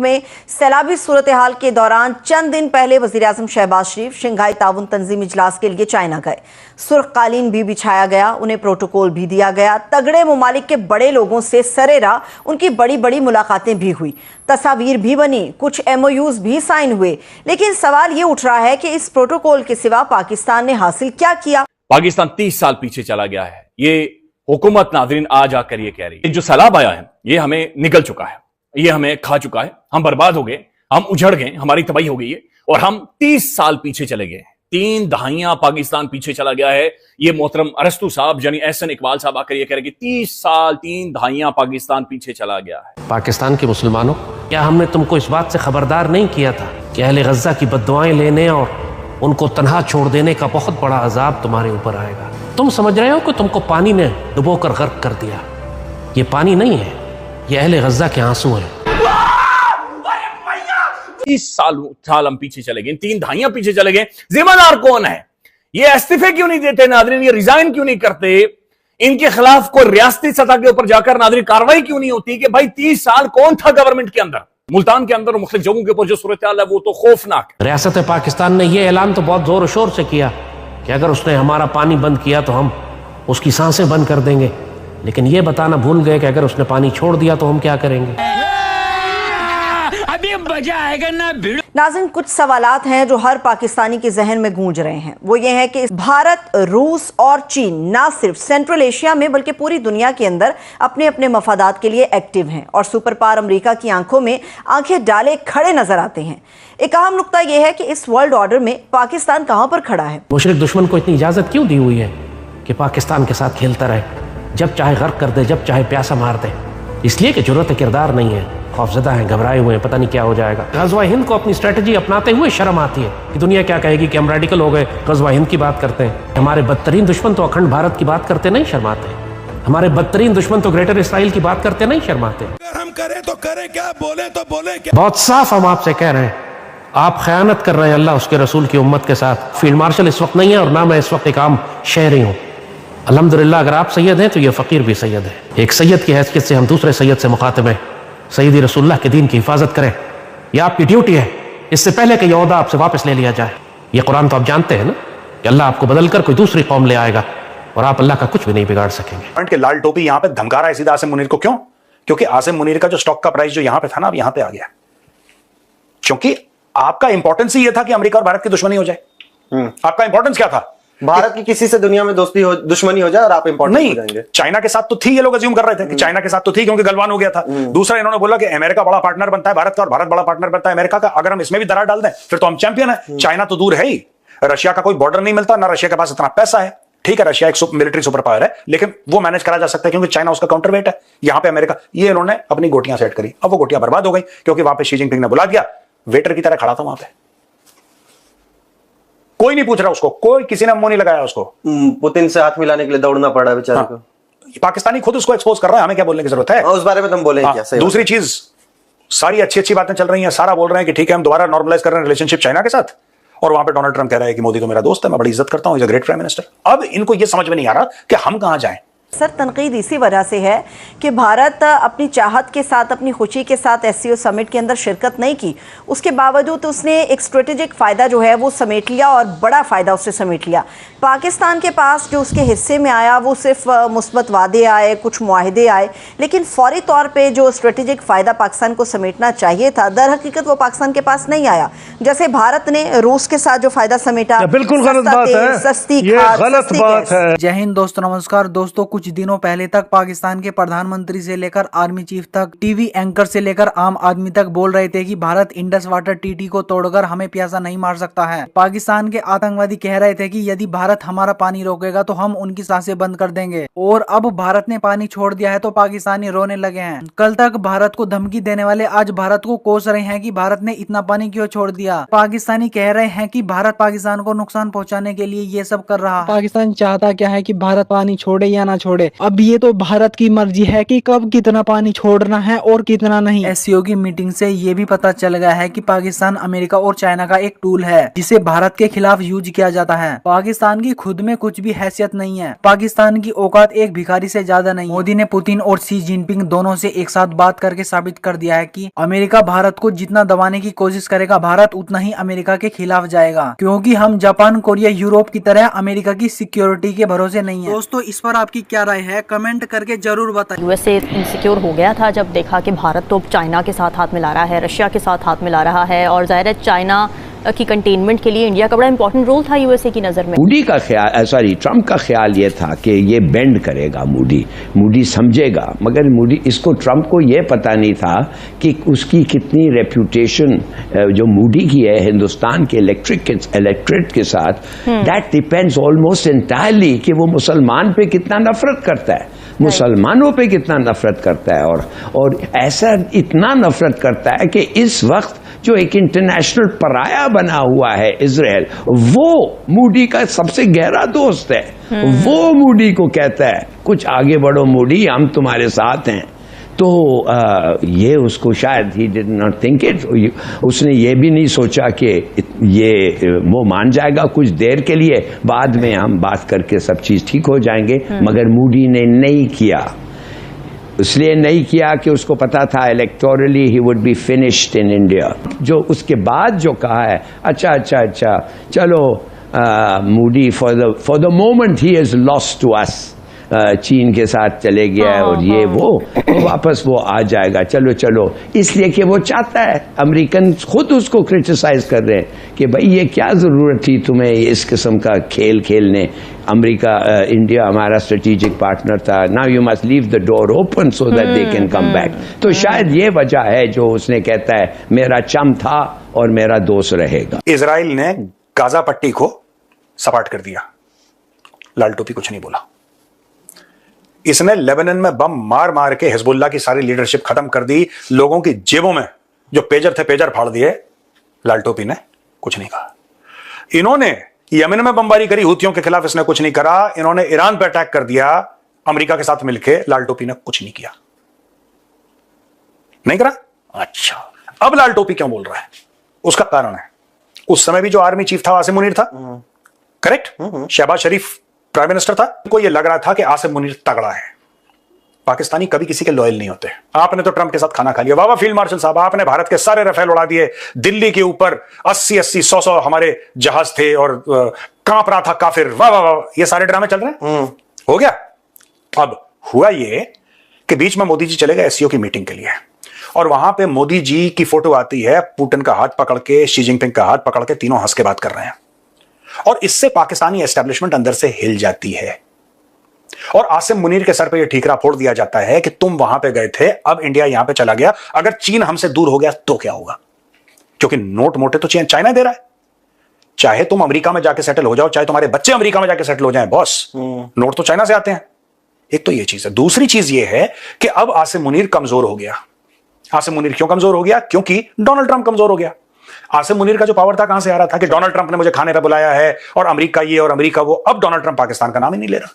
में सैलाबी सूरत हाल के दौरान चंद दिन पहले वजीर आजम शहबाज शरीफ शंघाई ताउन तंजीम इजलास के लिए चाइना गए। सुर्ख कालीन भी बिछाया गया, उन्हें प्रोटोकॉल भी दिया गया। तगड़े मुमालिक के बड़े लोगों से सरेरा उनकी बड़ी बड़ी मुलाकातें भी हुई, तस्वीर भी बनी, कुछ MOUs भी साइन हुए। लेकिन सवाल ये उठ रहा है कि इस प्रोटोकॉल के सिवा पाकिस्तान ने हासिल क्या किया। पाकिस्तान 30 साल पीछे चला गया है। ये हुकूमत नाजरीन आज आकर ये कह रही है, जो सैलाब आया है ये हमें निगल चुका है, ये हमें खा चुका है, हम बर्बाद हो गए, हम उजड़ गए, हमारी तबाही हो गई है और हम 30 साल पीछे चले गए। 3 दहाइयां पाकिस्तान पीछे चला गया है। ये मोहतरम अरस्तु साहब यानी एहसन इकबाल साहब आकर ये कह रहे हैं कि 30 साल 3 दहाइयां पाकिस्तान पीछे चला गया है। पाकिस्तान के मुसलमानों, क्या हमने तुमको इस बात से खबरदार नहीं किया था कि अहले गज़ा की बद्दुआएं लेने और उनको तन्हा छोड़ देने का बहुत बड़ा अजाब तुम्हारे ऊपर आएगा। तुम समझ रहे हो कि तुमको पानी ने डुबोकर गर्क कर दिया। ये पानी नहीं है, ये अहले गज़ा के आंसू हैं। 30 साल हम पीछे चले गए, 3 दहाइयां पीछे चले गए। जिम्मेदार कौन है? ये इस्तीफे क्यों नहीं देते नाजरीन? ये रिजाइन क्यों नहीं करते? इनके खिलाफ कोई रियासती सतह के ऊपर जाकर नाजरीन कार्रवाई क्यों नहीं होती कि भाई 30 साल कौन था गवर्नमेंट के अंदर? मुल्तान के अंदर और मुख्तलिफ जगहों के ऊपर जो सूरत हाल है वो तो खौफनाक है। रियासत पाकिस्तान ने यह ऐलान तो बहुत जोर शोर से किया कि अगर उसने हमारा पानी बंद किया तो हम उसकी सांसें बंद कर देंगे, लेकिन यह बताना भूल गए कि अगर उसने पानी छोड़ दिया तो हम क्या करेंगे। अभी मजा आएगा ना। नाज़रीन, कुछ सवालात हैं जो हर पाकिस्तानी के जहन में गूंज रहे हैं। वो ये है कि भारत, रूस और चीन ना सिर्फ सेंट्रल एशिया में बल्कि पूरी दुनिया के अंदर अपने अपने मफादात के लिए एक्टिव हैं और सुपर पावर अमेरिका की आंखों में आंखें डाले खड़े नजर आते हैं। एक अहम नुकता यह है कि इस वर्ल्ड ऑर्डर में पाकिस्तान कहां पर खड़ा है। मुशरिक दुश्मन को इतनी इजाजत क्यों दी हुई है कि पाकिस्तान के साथ खेलता रहे, जब चाहे गर्क कर दे, जब चाहे प्यासा मार दे? इसलिए कि जरूरत किरदार नहीं है, खौफजदा हैं, घबराए हुए हैं, पता नहीं क्या हो जाएगा। गज़वा हिंद को अपनी स्ट्रेटजी अपनाते हुए शर्म आती है कि दुनिया क्या कहेगी कि हम रेडिकल हो गए, गज़वा हिंद की बात करते हैं। हमारे बदतरीन दुश्मन तो अखंड भारत की बात करते नहीं शर्माते, हमारे बदतरीन दुश्मन तो ग्रेटर इसराइल की बात करते नहीं शर्माते। अगर हम करें तो करें क्या, बोले तो बोले क्या। बहुत साफ हम आपसे कह रहे हैं, आप खयानत कर रहे हैं अल्लाह उसके रसूल की उम्मत के साथ। फील्ड मार्शल इस वक्त नहीं है और ना मैं इस वक्त एक आम शहरी हूँ। अल्हम्दुलिल्लाह अगर आप सैयद हैं तो ये फ़कीर भी सैयद है। एक सैयद की हैसियत से हम दूसरे सैयद से मुखातिब हैं। सैयदी रसूलुल्लाह के दीन की हिफाजत करें, यह आपकी ड्यूटी है, इससे पहले कि यह ओहदा आपसे वापस ले लिया जाए। यह कुरान तो आप जानते हैं ना कि अल्लाह आपको बदल कर कोई दूसरी कौम ले आएगा और आप अल्लाह का कुछ भी नहीं बिगाड़ सकेंगे। के लाल टोपी यहाँ पे धमका रहा है सीधा आसिम मुनीर को। क्यों? क्योंकि आसिम मुनीर का जो स्टॉक का प्राइस जो यहाँ पे था ना, अब यहाँ पे आ गया। क्योंकि आपका इंपॉर्टेंस ही यह था कि अमेरिका और भारत की दुश्मनी हो जाए। आपका इंपॉर्टेंस क्या था? भारत की किसी से दुनिया में दोस्ती हो, दुश्मनी हो जाए और आप इंपॉर्टेंट हो जाएंगे। चाइना के साथ तो थी, ये लोग अज्यूम कर रहे थे कि चाइना के साथ तो थी क्योंकि गलवान हो गया था। दूसरा इन्होंने बोला कि अमेरिका बड़ा पार्टनर बनता है भारत का और भारत बड़ा पार्टनर बनता है अमेरिका का। अगर हम इसमें भी दरार डाल दें फिर तो हम चैंपियन है। चाइना तो दूर है ही, रशिया का कोई बॉर्डर नहीं मिलता, ना रशिया के पास इतना पैसा है। ठीक है, रशिया एक मिलिट्री सुपर पावर है, लेकिन वो मैनेज करा जा सकता है क्योंकि चाइना उसका काउंटरवेट है। यहां पे अमेरिका, ये इन्होंने अपनी गोटियां सेट करी। अब वो गोटियां बर्बाद हो गई क्योंकि वहां पे शी जिनपिंग ने बुला दिया, वेटर की तरह खड़ा था वहां पे, कोई नहीं पूछ रहा उसको, कोई किसी ने मुंह नहीं लगाया उसको। पुतिन से हाथ मिलाने के लिए दौड़ना पड़ा बेचारे को। पाकिस्तानी खुद उसको एक्सपोज कर रहा है, हमें क्या बोलने की जरूरत है? उस बारे में तुम बोले क्या? दूसरी चीज, सारी अच्छी अच्छी बातें चल रही हैं, सारा बोल रहे हैं कि ठीक है हम दोबारा नॉर्मलाइज कर रहे हैं रिलेशनशिप चाइना के साथ, और वहां पे डोनाल्ड ट्रंप कह रहा है कि मोदी तो मेरा दोस्त है, मैं बड़ी इज्जत करता हूं, is a great prime minister. अब इनको यह समझ में नहीं आ रहा कि हम कहां जाएं। सर, तनकीद इसी वजह से है कि भारत अपनी चाहत के साथ, अपनी खुशी के साथ SCO समिट के अंदर शिरकत नहीं की। उसके बावजूद उसने एक स्ट्रेटेजिक फ़ायदा जो है वो समेट लिया और बड़ा फ़ायदा उससे समेट लिया। पाकिस्तान के पास जो उसके हिस्से में आया वो सिर्फ मुस्बत वादे आए, कुछ मुआहदे आए, लेकिन फौरी तौर पे जो स्ट्रेटेजिक फ़ायदा पाकिस्तान को समेटना चाहिए था, दर हकीकत वो पाकिस्तान के पास नहीं आया। जैसे भारत ने रूस के साथ जो फ़ायदा समेटा, बिल्कुल गलत बात है, सस्ती ये खाद, गलत बात है। जय हिंद दोस्तों, नमस्कार दोस्तों। कुछ दिनों पहले तक पाकिस्तान के प्रधानमंत्री से लेकर आर्मी चीफ तक, टीवी एंकर से लेकर आम आदमी तक बोल रहे थे कि भारत इंडस वाटर ट्रीटी को तोड़कर हमें प्यासा नहीं मार सकता है। पाकिस्तान के आतंकवादी कह रहे थे कि यदि भारत हमारा पानी रोकेगा तो हम उनकी सांसें बंद कर देंगे, और अब भारत ने पानी छोड़ दिया है तो पाकिस्तानी रोने लगे हैं। कल तक भारत को धमकी देने वाले आज भारत को कोस रहे हैं कि भारत ने इतना पानी क्यों छोड़ दिया। पाकिस्तानी कह रहे हैं कि भारत पाकिस्तान को नुकसान पहुँचाने के लिए ये सब कर रहा। पाकिस्तान चाहता क्या है कि भारत पानी छोड़े या ना छोड़े, छोड़े। अब ये तो भारत की मर्जी है कि कब कितना पानी छोड़ना है और कितना नहीं। एससीओ की मीटिंग से ये भी पता चल गया है कि पाकिस्तान अमेरिका और चाइना का एक टूल है जिसे भारत के खिलाफ यूज किया जाता है। पाकिस्तान की खुद में कुछ भी हैसियत नहीं है, पाकिस्तान की औकात एक भिखारी से ज्यादा नहीं। मोदी ने पुतिन और शी जिनपिंग दोनों से एक साथ बात करके साबित कर दिया है कि अमेरिका भारत को जितना दबाने की कोशिश करेगा, भारत उतना ही अमेरिका के खिलाफ जाएगा, क्योंकि हम जापान, कोरिया, यूरोप की तरह अमेरिका की सिक्योरिटी के भरोसे नहीं है। दोस्तों, इस पर आपकी क्या राय है, कमेंट करके जरूर बताइए। यूएसए इनसिक्योर हो गया था जब देखा कि भारत तो चाइना के साथ हाथ मिला रहा है, रशिया के साथ हाथ मिला रहा है, और जाहिर है चाइना की कंटेनमेंट के लिए इंडिया का बड़ा इंपॉर्टेंट रोल था यूएसए की नज़र में। मूडी का ख्याल, ट्रम्प का ख्याल ये था कि ये बेंड करेगा, मूडी समझेगा, मगर इसको ट्रम्प को ये पता नहीं था कि उसकी कितनी रेप्यूटेशन जो मूडी की है हिंदुस्तान के इलेक्ट्रेट के साथ, दैट डिपेंड्स ऑलमोस्ट एंटायरली कि वो मुसलमान पे कितना नफरत करता है, मुसलमानों पे कितना नफरत करता है, और ऐसा इतना नफरत करता है कि इस वक्त जो एक इंटरनेशनल पराया बना हुआ है इजराइल, वो मूडी का सबसे गहरा दोस्त है। वो मूडी को कहता है कुछ आगे बढ़ो मूडी, हम तुम्हारे साथ हैं। तो ये उसको शायद he did not think it, उसने ये भी नहीं सोचा कि ये वो मान जाएगा कुछ देर के लिए, बाद में हम बात करके सब चीज ठीक हो जाएंगे। मगर मूडी ने नहीं किया, इसलिए नहीं किया कि उसको पता था electorally he would be finished in India. जो उसके बाद जो कहा है, अच्छा चलो Modi for the moment he is lost to us, चीन के साथ चले गया है और ये वो वापस वो आ जाएगा, चलो, इसलिए कि वो चाहता है। अमेरिकन खुद उसको क्रिटिसाइज कर रहे हैं कि भाई ये क्या जरूरत थी तुम्हें इस किस्म का खेल खेलने, अमेरिका इंडिया हमारा स्ट्रेटेजिक पार्टनर था, now you must leave the door open so that they can come back. तो शायद ये वजह है जो उसने कहता है मेरा चम था और मेरा दोस्त रहेगा। इजराइल ने गाजा पट्टी को सपाट कर दिया, लाल टोपी कुछ नहीं बोला। इसने लेबनान में बम मार मार के हिजबुल्लाह की सारी लीडरशिप खत्म कर दी, लोगों की जेबों में जो पेजर थे पेजर फाड़ दिए, लाल टोपी ने कुछ नहीं कहा। इन्होंने यमन में बमबारी करी हुतियों के खिलाफ, इसने कुछ नहीं करा। इन्होंने ईरान पर अटैक कर दिया अमेरिका के साथ मिलकर, लाल टोपी ने कुछ नहीं किया, नहीं करा। अच्छा, अब लाल टोपी क्यों बोल रहा है? उसका कारण है, उस समय भी जो आर्मी चीफ था आसिम मुनीर था, करेक्ट, शहबाज शरीफ प्राइम मिनिस्टर था। को यह लग रहा था कि आसिम मुनीर तगड़ा है। पाकिस्तानी कभी किसी के लॉयल नहीं होते। आपने तो ट्रंप के साथ खाना खा लिया, वाह फील्ड मार्शल साहब, आपने भारत के सारे रफेल उड़ा दिए, दिल्ली के ऊपर 80-80, 100-100 हमारे जहाज थे और कांप रहा था काफिर, वाह वाह वाह, ये सारे ड्रामे चल रहे हैं। हो गया। अब हुआ ये कि बीच में मोदी जी चले गए एससीओ की मीटिंग के लिए, और वहां पे मोदी जी की फोटो आती है, पुतिन का हाथ पकड़ के, शी जिनपिंग का हाथ पकड़ के, तीनों हंस के बात कर रहे हैं। और इससे पाकिस्तानी एस्टेब्लिशमेंट अंदर से हिल जाती है, और आसिम मुनीर के सर पे यह ठीकरा फोड़ दिया जाता है कि तुम वहां पे गए थे, अब इंडिया यहां पे चला गया, अगर चीन हमसे दूर हो गया तो क्या होगा? क्योंकि नोट मोटे तो चाइना दे रहा है। चाहे तुम अमेरिका में जाके सेटल हो जाओ, चाहे तुम्हारे बच्चे अमेरिका में जाके सेटल हो जाएं, बॉस, नोट तो चाइना से आते हैं। एक तो यह चीज है। दूसरी चीज यह है कि अब आसिम मुनीर कमजोर हो गया। आसिम मुनीर क्यों कमजोर हो गया? क्योंकि डोनाल्ड ट्रंप कमजोर हो गया। आसिम मुनीर का जो पावर था कहां से आ रहा था कि डोनाल्ड ट्रंप ने मुझे खाने पे बुलाया है और अमेरिका ये और अमेरिका वो। अब डोनाल्ड ट्रंप पाकिस्तान का नाम ही नहीं ले रहा।